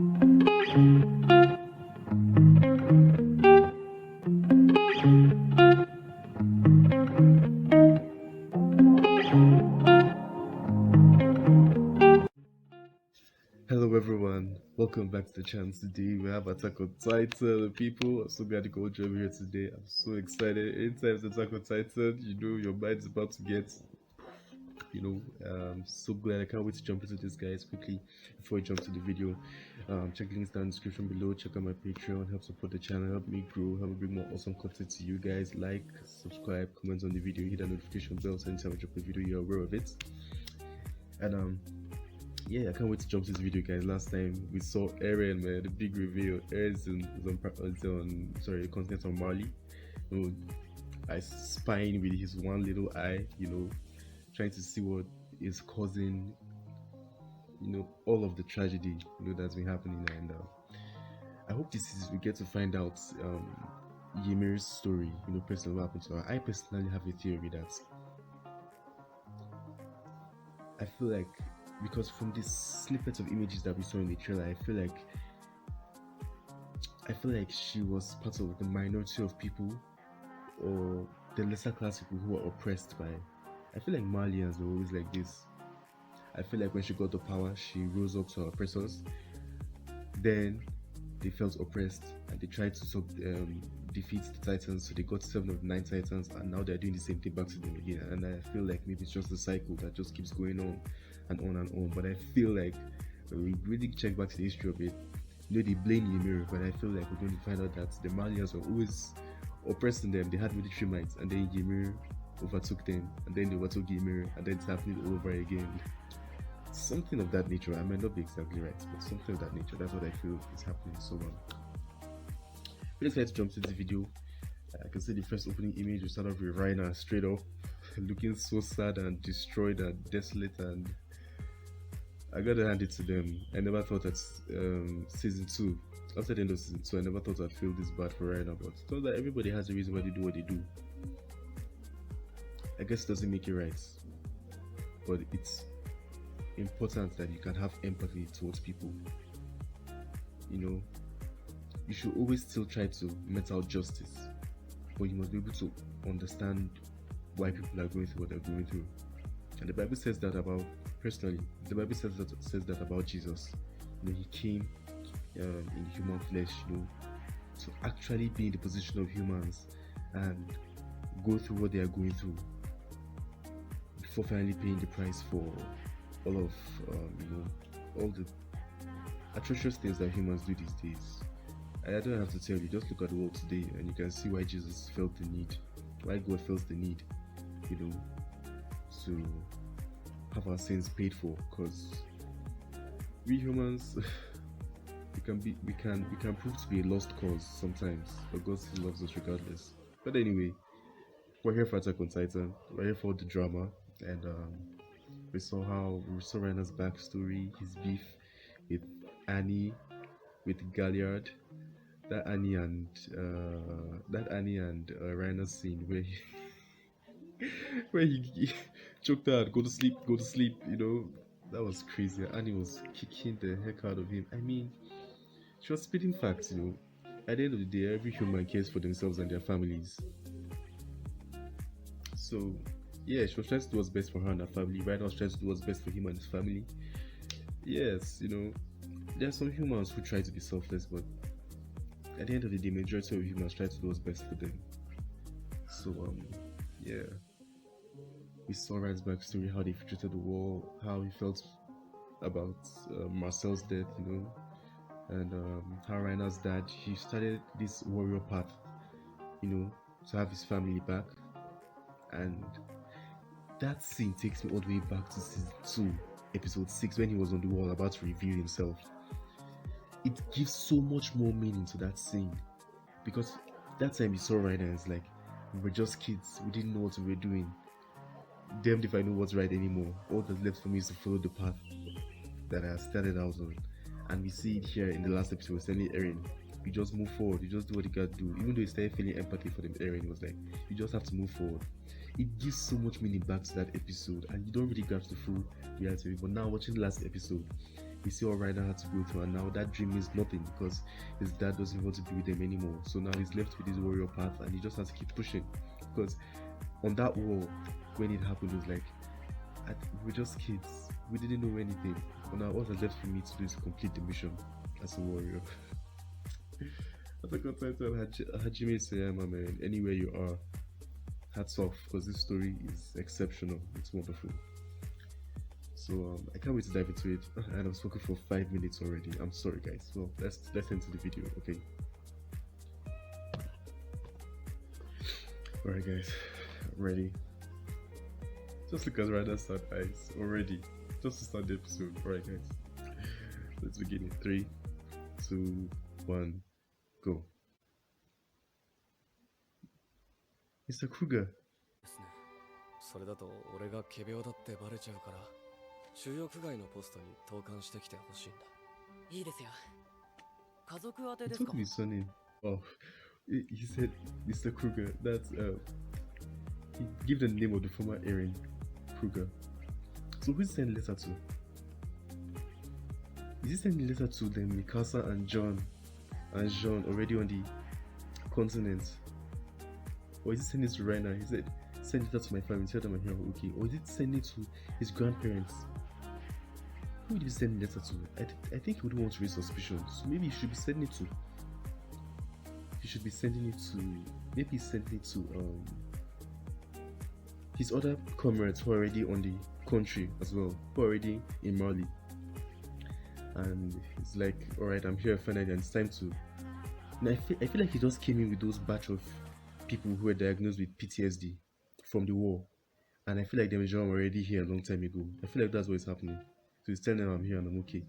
Hello everyone, welcome back to the channel. Today we have Attack on Titan. People, I'm so glad you could join me here today. I'm so excited. Anytime it's Attack on Titan, your mind is about to get, so glad. I can't wait to jump into this, guys, quickly. Before we jump to the video, check links down in the description below. Check out my Patreon, help support the channel, help me grow, help me bring more awesome content to you guys. Like, subscribe, comment on the video, hit that notification bell so anytime I drop a video, you're aware of it. And yeah, I can't wait to jump to this video, guys. Last time we saw Eren, man, the big reveal. Eren's on continent on Mali. I spying with his one little eye, trying to see what is causing, all of the tragedy, that's been happening. And I hope we get to find out Ymir's story, personally what happened to her. I personally have a theory that I feel like, because from these snippets of images that we saw in the trailer, I feel like she was part of the minority of people, or the lesser class people who were oppressed by. I feel like Malians were always like this. I feel like when she got the power, she rose up to her oppressors. Then they felt oppressed and they tried to defeat the Titans, so they got 7 of the 9 Titans, and now they're doing the same thing back to them again. And I feel like maybe it's just a cycle that just keeps going on and on and on. But I feel like when we really check back to the history of it, they blame Ymir, but I feel like we're going to find out that the Malians were always oppressing them. They had military might, and then Ymir overtook them, and then they overtook Ymir, and then it's happening all over again. Something of that nature. I might not be exactly right, but something of that nature. That's what I feel is happening. So we just to jump into the video. I can see the first opening image. We start off with Reiner straight up, looking so sad and destroyed and desolate, and I gotta hand it to them. I never thought that season 2, after the end of season 2, I never thought I'd feel this bad for Reiner, but it's not that everybody has a reason why they do what they do. I guess it doesn't make it right, but it's important that you can have empathy towards people. You should always still try to mete out justice, but you must be able to understand why people are going through what they're going through. And the Bible says that about, personally, the Bible says that about Jesus. He came in human flesh, to actually be in the position of humans and go through what they are going through before finally paying the price for all of all the atrocious things that humans do these days. I don't have to tell you, just look at the world today and you can see why Jesus felt the need, why God felt the need, to have our sins paid for, because we humans we can prove to be a lost cause sometimes, but God still loves us regardless. But anyway, we're here for Attack on Titan, we're here for the drama, and we saw Reiner's backstory, his beef with Annie, with Galliard, that Annie and Reiner's scene where he choked her, go to sleep, that was crazy. Annie was kicking the heck out of him. I mean, she was spitting facts. At the end of the day, every human cares for themselves and their families. So yeah, she was trying to do what's best for her and her family. Reiner was trying to do what's best for him and his family. Yes, there are some humans who try to be selfless, but at the end of the day, majority of humans try to do what's best for them. So yeah, we saw Reiner's backstory, how they infiltrated the war, how he felt about Marcel's death, and how Reiner's dad, he started this warrior path, to have his family back. And that scene takes me all the way back to season 2, episode 6, when he was on the wall about to reveal himself. It gives so much more meaning to that scene, because that time you saw Reiner, and it's like, we were just kids, we didn't know what we were doing. Damned if I know what's right anymore. All that's left for me is to follow the path that I started out on. And we see it here in the last episode, telling Eren, you just move forward, you just do what you gotta do. Even though he started feeling empathy for them, Eren was like, you just have to move forward. It gives so much meaning back to that episode, and you don't really grasp the full reality of it. But now watching the last episode, we see all Reiner had to go through, and now that dream means nothing because his dad doesn't want to be with him anymore. So now he's left with his warrior path, and he just has to keep pushing. Because on that wall, when it happened, it was like, we're just kids. We didn't know anything. But now all that's left for me to do is complete the mission as a warrior. Attack on Titan, Hajime Isayama, man. Anywhere you are, hats off, because this story is exceptional. It's wonderful. So I can't wait to dive into it. And I've spoken for 5 minutes already. I'm sorry, guys. Well, let's enter the video, okay? Alright, guys, I'm ready. Just look at Reiner's sad eyes already. Just to start the episode. Alright, guys. Let's begin in 3, 2, 1, go. Mr. Kruger. それだと俺が仮病だってバレちゃうから収容外のポストに投函してきてほしいんだ。いいですよ。家族宛てですか? He told me his surname. Oh, he said Mr. Kruger. That's he gave the name of the former Eren, Kruger. So who's sending letter to? Is he sending letter to them, Mikasa and Jean already on the continent? Or is he sending it to Reiner? He said, send it to my family, tell them I'm here, okay. Or is it sending it to his grandparents? Who would he send a letter to? I think he wouldn't want to raise suspicion. So maybe he should be sending it to. He should be sending it to. Maybe he's sending it to his other comrades who are already on the country as well, who are already in Mali. And it's like, alright, I'm here finally, and it's time to. And I feel like he just came in with those batch of people who were diagnosed with PTSD from the war, and I feel like them Jean were already here a long time ago. I feel like that's what's happening. So he's telling them I'm here and I'm okay.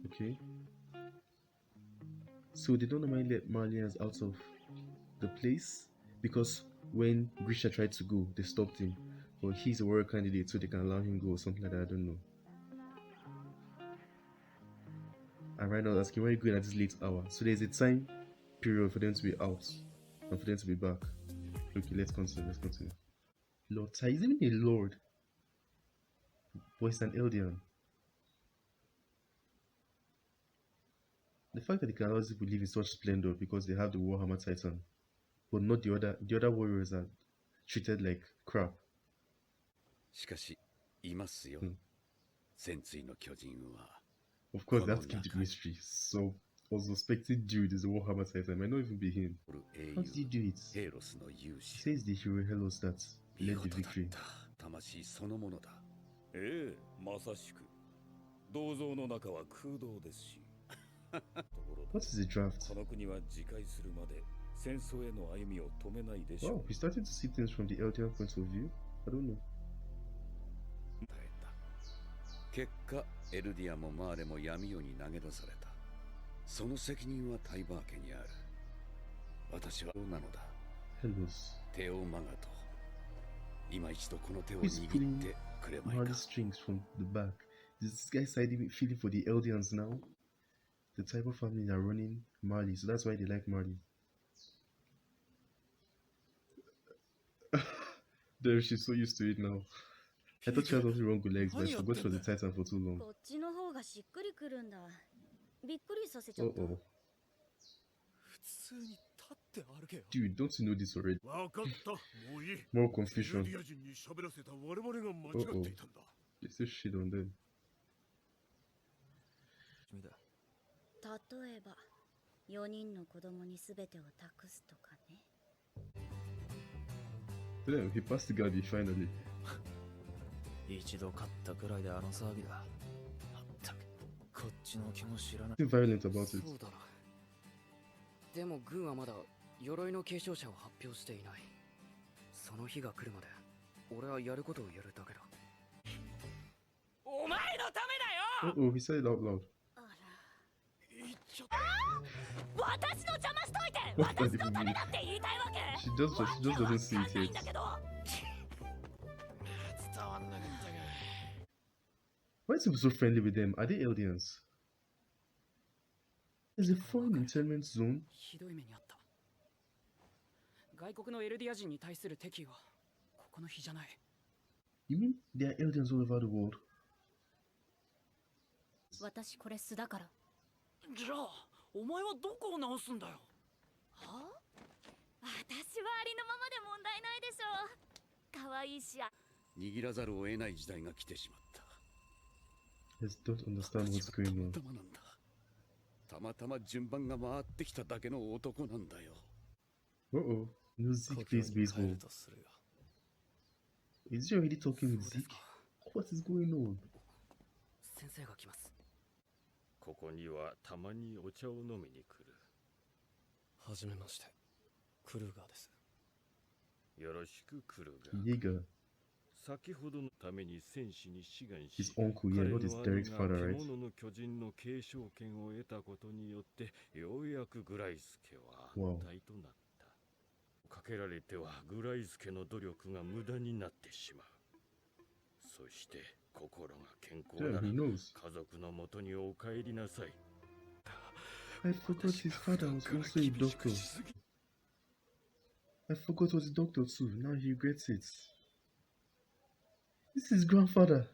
Okay. So they don't normally let Malians out of the place because when Grisha tried to go, they stopped him. But he's a warrior candidate, so they can allow him go or something like that. I don't know. And right now, asking why are you going at this late hour? So there's a time period for them to be out and for them to be back. Okay, let's continue. Lord Tai is even a lord. But he's an Eldian. The fact that they can always believe in such splendor because they have the Warhammer Titan, but not the other warriors are treated like crap. Of course, they have to keep the mystery. So I was suspecting dude is a Warhammer Titan. It might not even be him. How did he do it? He says the hero Helos that led the victory. What is the draft? Oh, we're starting to see things from the Eldian point of view. I don't know. Helos. Who's pulling Marley's strings from the back? Is this guy feeling for the Eldians now? The type of family are running Marley, so that's why they like Marley. There, she's so used to it now. I thought she had something wrong with legs, but I forgot she was a Titan for too long. Uh-oh. Dude, don't you know this already? More confusion. Uh-oh. There's this shit on them. Damn, he passed the Gaudi finally. Nothing violent about it. Uh-oh, he said it out loud. What does it mean? She just doesn't see it yet. Why is he so friendly with them? Are they Eldians? Is a foreign internment zone? You mean there are Eldians all over the world? 私これ素だから。じゃあお前はどこを直すんだよ。はあ？私はありのままで問題ないでしょう。可愛いし。握らざるを得ない時代が来てしまった。 I just don't understand what's going on. たまたまなんだ。たまたま順番が回ってきただけの男なんだよ。Uh-oh. No, Zeke plays baseball. Is he already talking with Zeke? What is going on? 先生が来ます。ここにはたまにお茶を飲みに来る。はじめまして、クルーガーです。よろしくクルーガー。Yeager. 先ほどのために戦士に志願し、 His uncle, yeah, not his direct father, right? 獣の巨人の継承権を得たことによって、ようやくグライスケは安泰となった。かけられてはグライスケの努力が無駄になってしまう。そして心が健康なら Yeah, he knows. 家族のもとにお帰りなさい。 I forgot his father was also a doctor. I forgot was a doctor too. Now he regrets it. This is his grandfather.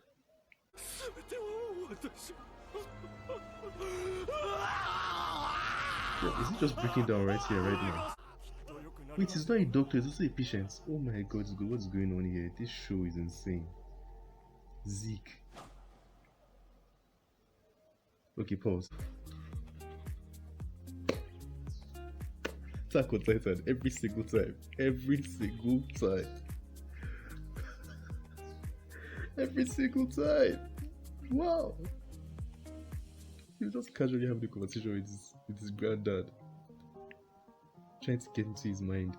Yeah, is he just breaking down right here, right now? Wait, he's not a doctor, he's also a patient. Oh my god, what's going on here? This show is insane. Zeke. Okay, pause. Attack on Titan every single time. Every single time. Every single time. Wow. He was just casually having a conversation with his granddad. Trying to get into his mind.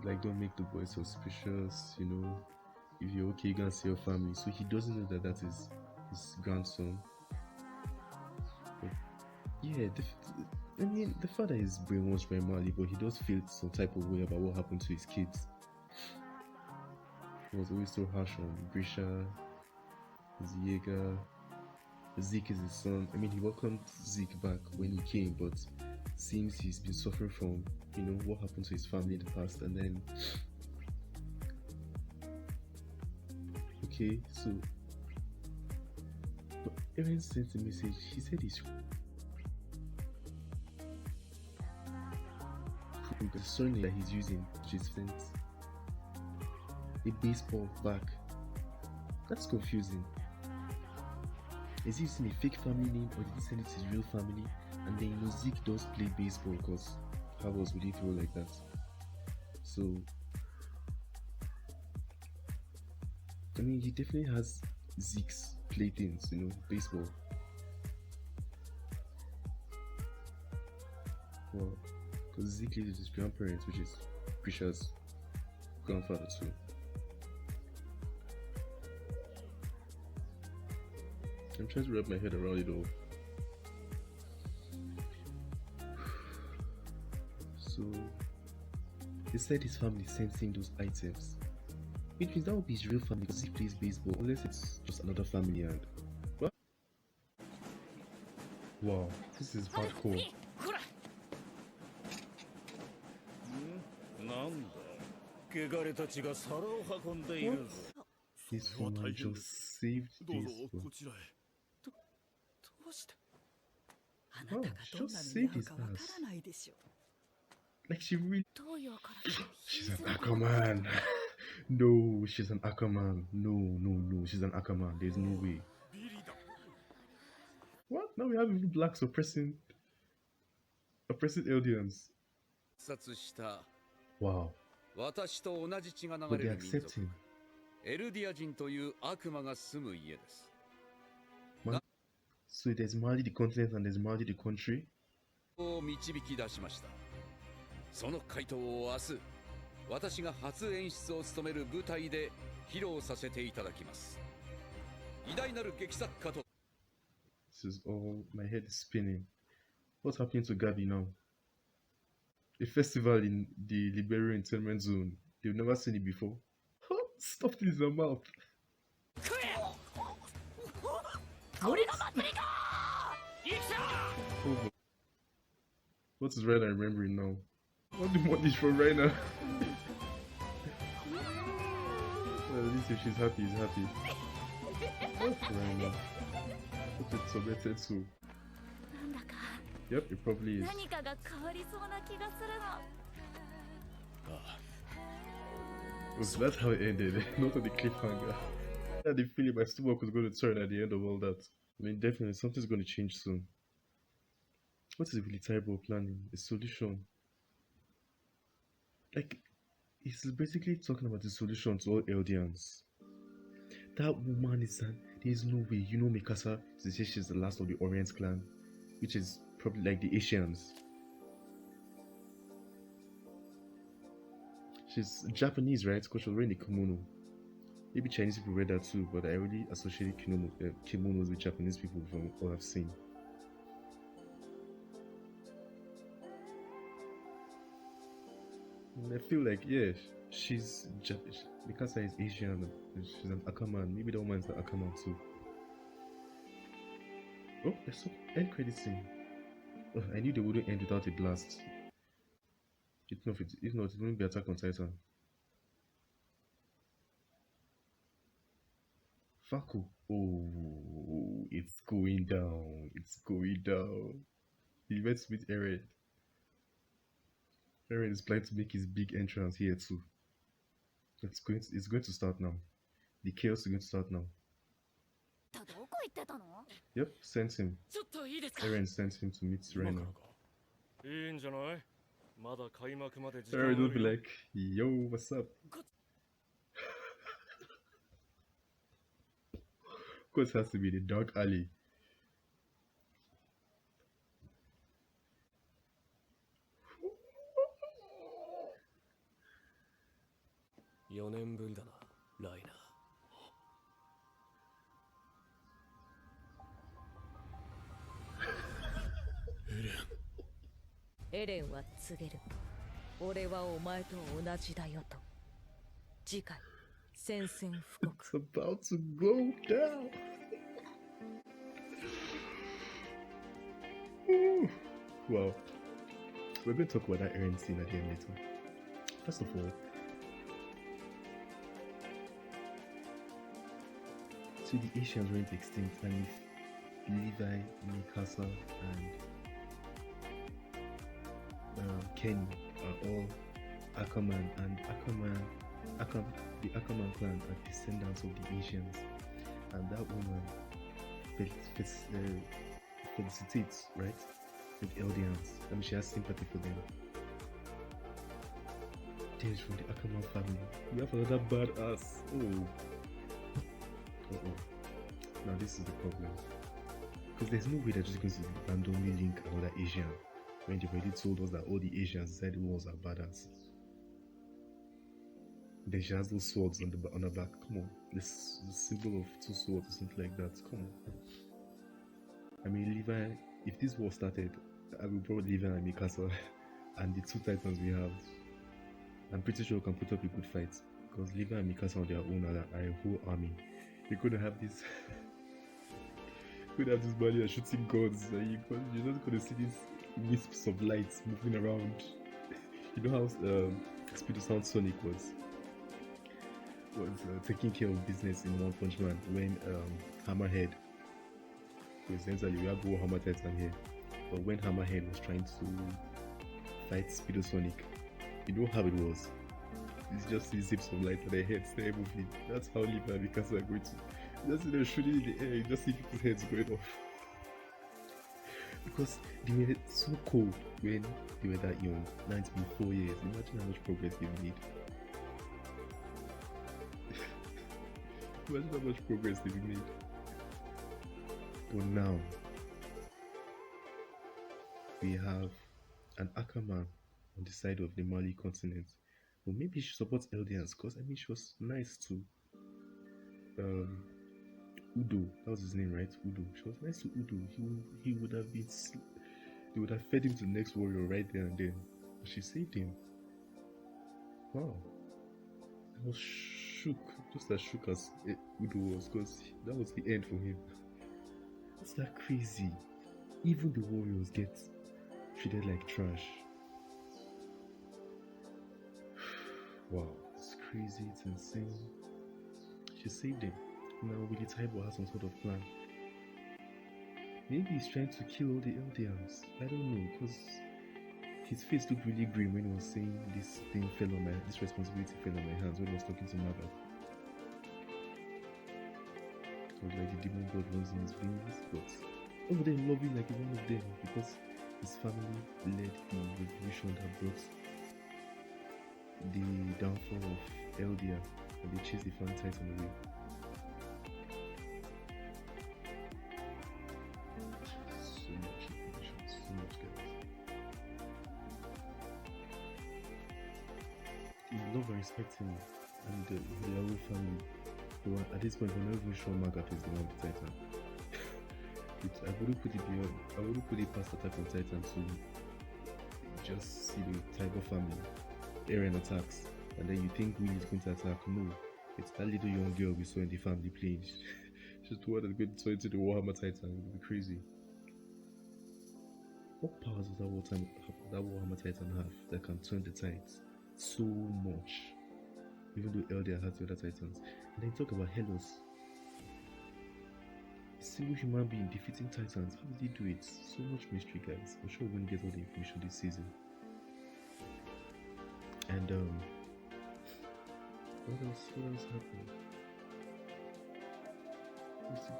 Like, don't make the boy suspicious, you know. If you're okay, you can see your family. So he doesn't know that that is his grandson. But yeah, I mean, the father is brainwashed by Marley, but he does feel some type of way about what happened to his kids. He was always so harsh on Grisha, his Yeager. Zeke is his son. I mean, he welcomed Zeke back when he came, but seems he's been suffering from, you know, what happened to his family in the past. And then, okay, so, but Eren sent a message. He said he's the surname that he's using, which is sent a baseball back. That's confusing. Is he using a fake family name, or did he send it to his real family? And then, you know, Zeke does play baseball, because how else would he throw like that? So, I mean, he definitely has Zeke's playthings, you know, baseball. Well, because Zeke lives with his grandparents, which is Grisha's grandfather too. I'm trying to wrap my head around it all. So, he said his family sent him those items. Which means that would be his real family, because he plays baseball, unless it's just another family. And what? Wow, this is hardcore. This woman just saved baseball. どうして？ あなたがどんな目に遭うかわからないでしょう。 Like she really. 東洋から来た She's an Aquaman. No, she's an Aquaman. No, she's an Aquaman. There's no way. What? Now we have even blacks oppressing Eldians. Wow. 私と同じ血が流 But れ they る民 accept 族 him. エルディア人という悪魔が住む家です。 So there's Mali the continent and there's Mali the country. を導き出しました。その回答を明日、私が初演出を務める舞台で披露させていただきます。偉大なる劇作家と。 This is all, my head is spinning. What's happening to Gabi now? A festival in the Liberia internment zone. They've never seen it before. Stuffed in his mouth. What? Oh, what is Reiner remembering now? What do you want this from Reiner? Well, at least if she's happy, he's happy. Reiner. What it's submitted to. なんだか Yep, it probably is. 何かが変わりそうな気がするの。So that's how it ended, not on the cliffhanger. I had the feeling my stomach was going to turn at the end of all that. I mean, definitely something's going to change soon. What is really terrible planning? A solution. Like, it's basically talking about the solution to all Eldians. That woman is there's no way. You know Mikasa, they say she's the last of the Orient clan, which is probably like the Asians. She's Japanese, right? Because she was wearing the kimono. Maybe Chinese people read that too, but I already associate kimonos with Japanese people from all I've seen. And I feel like, yeah, she's Mikasa is Asian. She's an Akaman. Maybe the woman's an Akaman too. Oh, there's some end credit scene. Oh, I knew they wouldn't end without a blast. If not, it wouldn't be Attack on Titan. Faku. Oh, it's going down. It's going down. He went to meet Eren. Eren is planning to make his big entrance here too. It's going to start now. The chaos is going to start now. Yep, sent him. Eren sent him to meet Reiner. Eren will be like, yo, what's up? Of course, it has to be the dark alley. Eren は告げる。俺はお前と同じだよと。次回、宣戦布告。 It's about to go down. Wow. We're going to talk about that Eren scene again later. First of all, so the Asians went extinct, and if Levi, Mikasa, and Kenny are all Akaman, and the Akaman clan are descendants of the Asians, and that woman felicitates, right, with Eldians. I mean, she has sympathy for them. Then from the Akaman family, we have another badass. Now this is the problem, because there's no way they're just going to randomly link another Asian when they've already told us that all the Asians inside the walls are badass. Then she has those swords on her back. Come on, this symbol of two swords or something like that. Come on. I mean, Levi, if this war started, I will brought Levi and Mikasa and the two titans we have. I'm pretty sure we can put up a good fight, because Levi and Mikasa on their own are a whole army. You're gonna have this. You're gonna have this body that's shooting guns, and you're not gonna see these wisps of lights moving around. You know how Speed Sound Sonic was taking care of business in One Punch Man when Hammerhead, essentially we have Hammer Titan here, but when Hammerhead was trying to fight Speedo Sonic, you know how it was. It's just these zips of light on their heads, they're moving. That's how Levi and Mikasa are going to just see them shooting in the air, you just see people's heads going off. Because they were so cold when they were that young. Now it's been 4 years. Imagine how much progress they've made. Imagine how much progress they've made. But now we have an Akaman on the side of the Mali continent. But maybe she supports Eldians, because I mean she was nice to Udo. That was his name, right? Udo. She was nice to Udo. He would have been. They would have fed him to the next warrior right there and then. But she saved him. Wow. I was shook, just as shook as Udo was, because that was the end for him. What's that crazy? Even the warriors get treated like trash. Wow, it's crazy, it's insane. She saved him. Now Willie Taibo has some sort of plan. Maybe he's trying to kill all the Eldians. I don't know, because his face looked really grim when he was saying this responsibility fell on my hands when he was talking to Magat. It was like the demon god runs in his veins, but over there loving like one of them because his family led the revolution that brought the downfall of Eldia, and they chased the Fan Titan away. So much information, so much guys. You love and respect him and the Yahoo family. But at this point, I'm not even sure Magat is the one with Titan. I wouldn't put it past Attack on Titan to just see the Tiger family. Eren attacks, and then you think Will is going to attack. No, it's that little young girl we saw in the family playing. She's the one that's going to turn into the Warhammer Titan. It would be crazy. What powers does that Warhammer Titan have that can turn the tides so much? Even though Eldia has the other Titans. And then talk about Helos. A single human being defeating Titans. How did he do it? So much mystery, guys. I'm sure we're going to get all the information this season. And what else happened?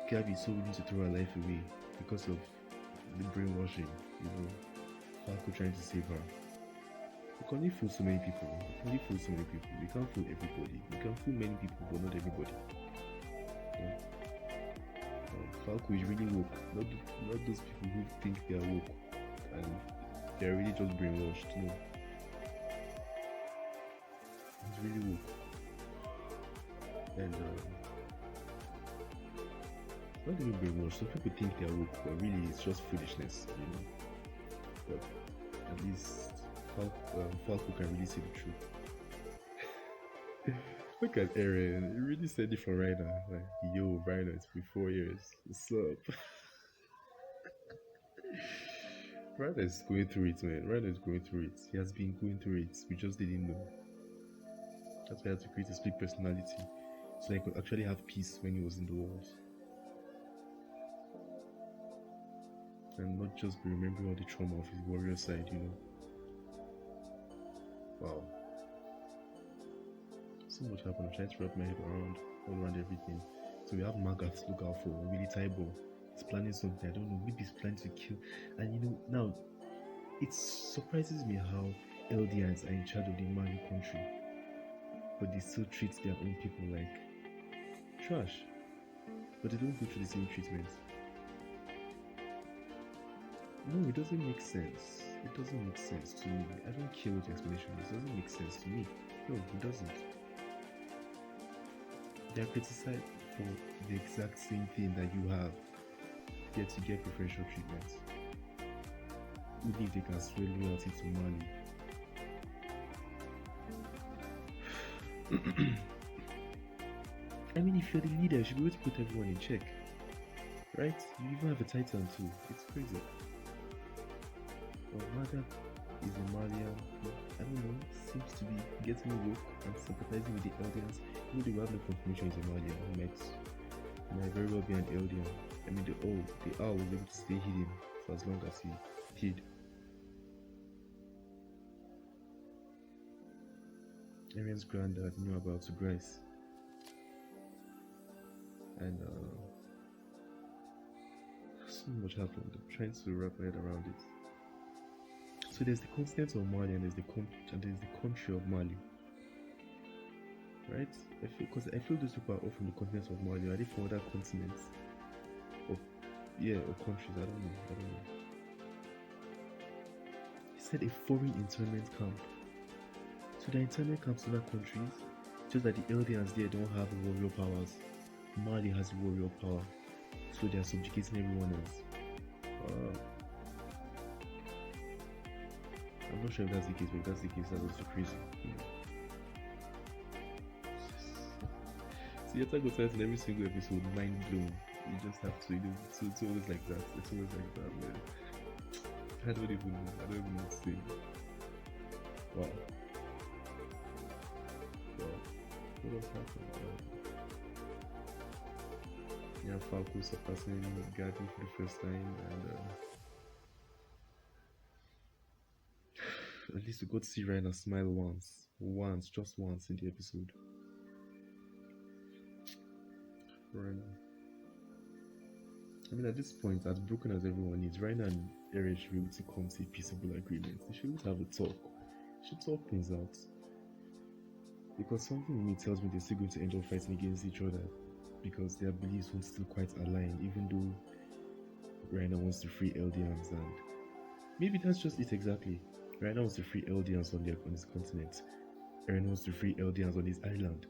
Gabby so willing to throw her life away because of the brainwashing, you know, Falco trying to save her. We can only fool so many people. We can't fool everybody. We can fool many people, but not everybody. Yeah. Falco is really woke. Not those people who think they are woke and they're really just brainwashed. No. He's really woke. And not even brainwashed. Some people think they are woke, but really it's just foolishness, you know. But at least Falco can really see the truth. Look at Eren. He really said it for Reiner. Like, yo, Reiner, it's been 4 years. What's up? Reiner is going through it, man. Reiner is going through it. He has been going through it. We just didn't know. That's why I had to create a split personality, so I could actually have peace when he was in the world. And not just be remembering all the trauma of his warrior side, you know. Wow. So much happened. I'm trying to wrap my head all around everything. So we have Magat to look out for. Willie Taibo is planning something. I don't know. Maybe he's planning to kill. And you know, now it surprises me how Eldians are in charge of the Mali country, but they still treat their own people like trash. But they don't go through the same treatment. No, it doesn't make sense. It doesn't make sense to me. I don't care what the explanation is. It doesn't make sense to me. No, it doesn't. They are criticized for the exact same thing that you have, yet you get preferential treatment. Even if they can swear loyalty to money. I mean, if you're the leader, you should be able to put everyone in check. Right? You even have a Titan too. It's crazy. Well, Magat is a Malian who, I don't know, seems to be getting woke and sympathizing with the Eldians. Even though we have no confirmation he's a Malian, he might very well be an Eldian. I mean, the owl was able to stay hidden for as long as he hid. Eren's granddad knew about Grace. And so much happened. I'm trying to wrap my head around it. So there's the continent of Mali and there's the country of Mali, right? I feel those people are all from the continent of Mali. Are they from other continents? Or countries? I don't know. He said a foreign internment camp. So the internment camps in other countries, just that the Eldians there don't have warrior powers. Mali has warrior power, so they are subjugating everyone else. I'm not sure if that's the case, but if that's the case, that's also crazy. See, Attack on Titan, every single episode, mind blown. You just have to, it's always like that. It's always like that, man. I don't even know what to say. Wow. What else happened? Yeah, Falco surpassing Gabi for the first time, and at least we got to see Reiner smile once, just once in the episode. Reiner. I mean, at this point, as broken as everyone is, Reiner and Eren should be able to come to a peaceable agreement. They should have a talk. They should talk things out. Because something in me tells me they're still going to end up fighting against each other. Because their beliefs won't still quite align, even though Reiner wants to free Eldians, and maybe that's just it exactly. Reiner wants to free Eldians on his continent. Eren wants to free Eldians on his island.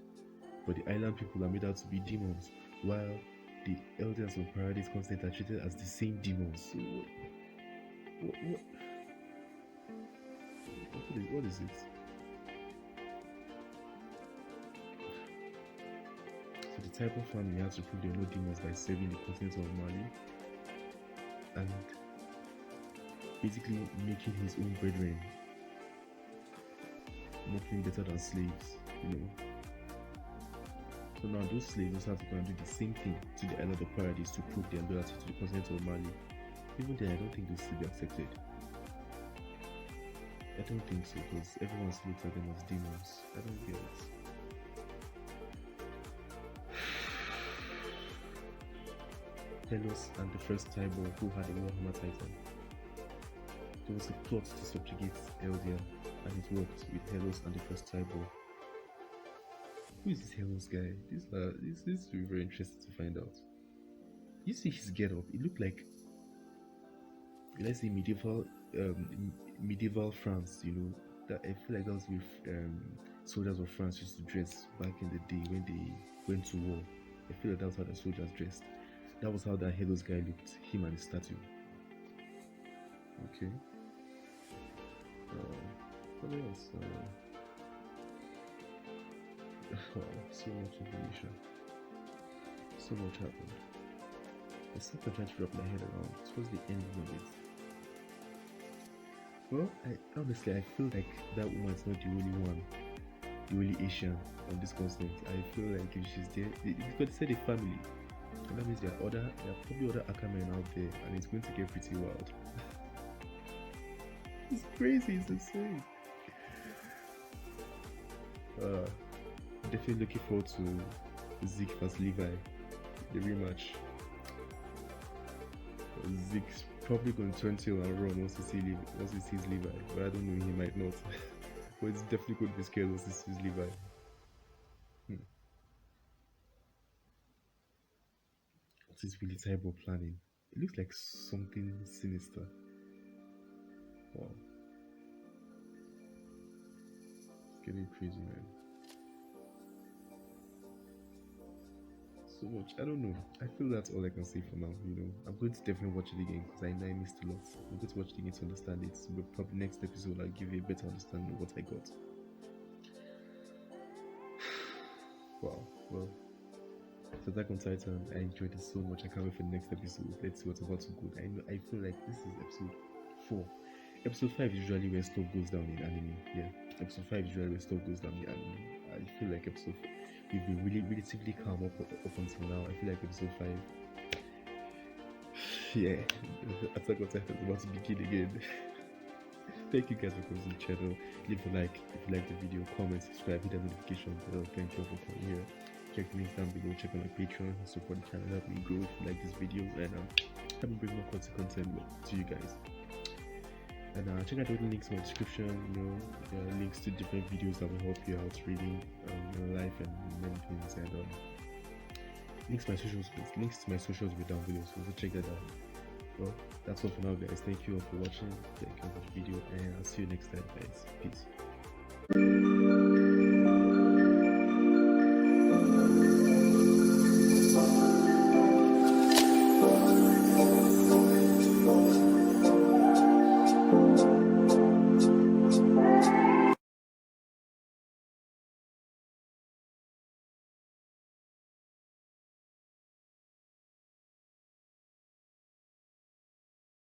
But the island people are made out to be demons, while the Eldians of Paradis continent are treated as the same demons. So what is it? So the type of family has to prove there are no demons by saving the continent of Mali, and basically making his own brethren nothing better than slaves, you know. So now those slaves also have to go and do the same thing to the island of Paradis to prove their loyalty to the continent of Mali. Even then, I don't think those will be accepted. I don't think so, because everyone looks at them as demons. I don't get it. Helos and the first cyborg who had a Warhammer Titan. There was a plot to subjugate Eldia, and it worked with Helos and the first cyborg. Who is this Helos guy? This will be very interesting to find out. You see his get-up, it looked like, let's say, medieval France, you know. That I feel like that was with soldiers of France used to dress back in the day when they went to war. I feel like that was how the soldiers dressed. That was how that Helos guy looked, him and his statue. Okay. What else? Wow, so much information. So much happened. I still trying to wrap my head around. Towards the end of it. Well, honestly, I feel like that woman is not the only one, the only Asian on this continent. I feel like if she's there, because they said a family, and that means there are probably other Akamen out there, and it's going to get pretty wild. It's crazy, it's insane. Definitely looking forward to Zeke vs Levi, the rematch. Zeke's probably going to turn tail and run once he sees Levi, but I don't know, he might not. But it's definitely going to be scared once he sees Levi. What is really terrible planning? It looks like something sinister. Wow. It's getting crazy, man. So much. I don't know. I feel that's all I can say for now. You know, I'm going to definitely watch it again because I know I missed a lot. I'm going to watch it again to understand it. But probably next episode I'll give you a better understanding of what I got. Wow. Well, so Attack on Titan, I enjoyed it so much. I can't wait for the next episode. Let's see what's about to go. I feel like this is episode 4. Episode 5 is usually where stuff goes down in anime. Yeah, episode 5 is usually where stuff goes down in anime. I feel like episode 4, we've been relatively calm up until now. I feel like episode 5, yeah, Attack on Titan is about to begin again. Thank you guys for coming to the channel. Leave a like if you like the video, comment, subscribe, hit that notification bell. Thank you for coming here. Check the links down below, check on my Patreon, support the channel, help me grow if you like this video, and help me bring more content to you guys. And check out all the links in my description. You know, there are links to different videos that will help you out reading your life and many things. And links to my socials will be down below, so check that out. Well, that's all for now, guys. Thank you all for watching. Thank you for the video, and I'll see you next time, guys. Peace.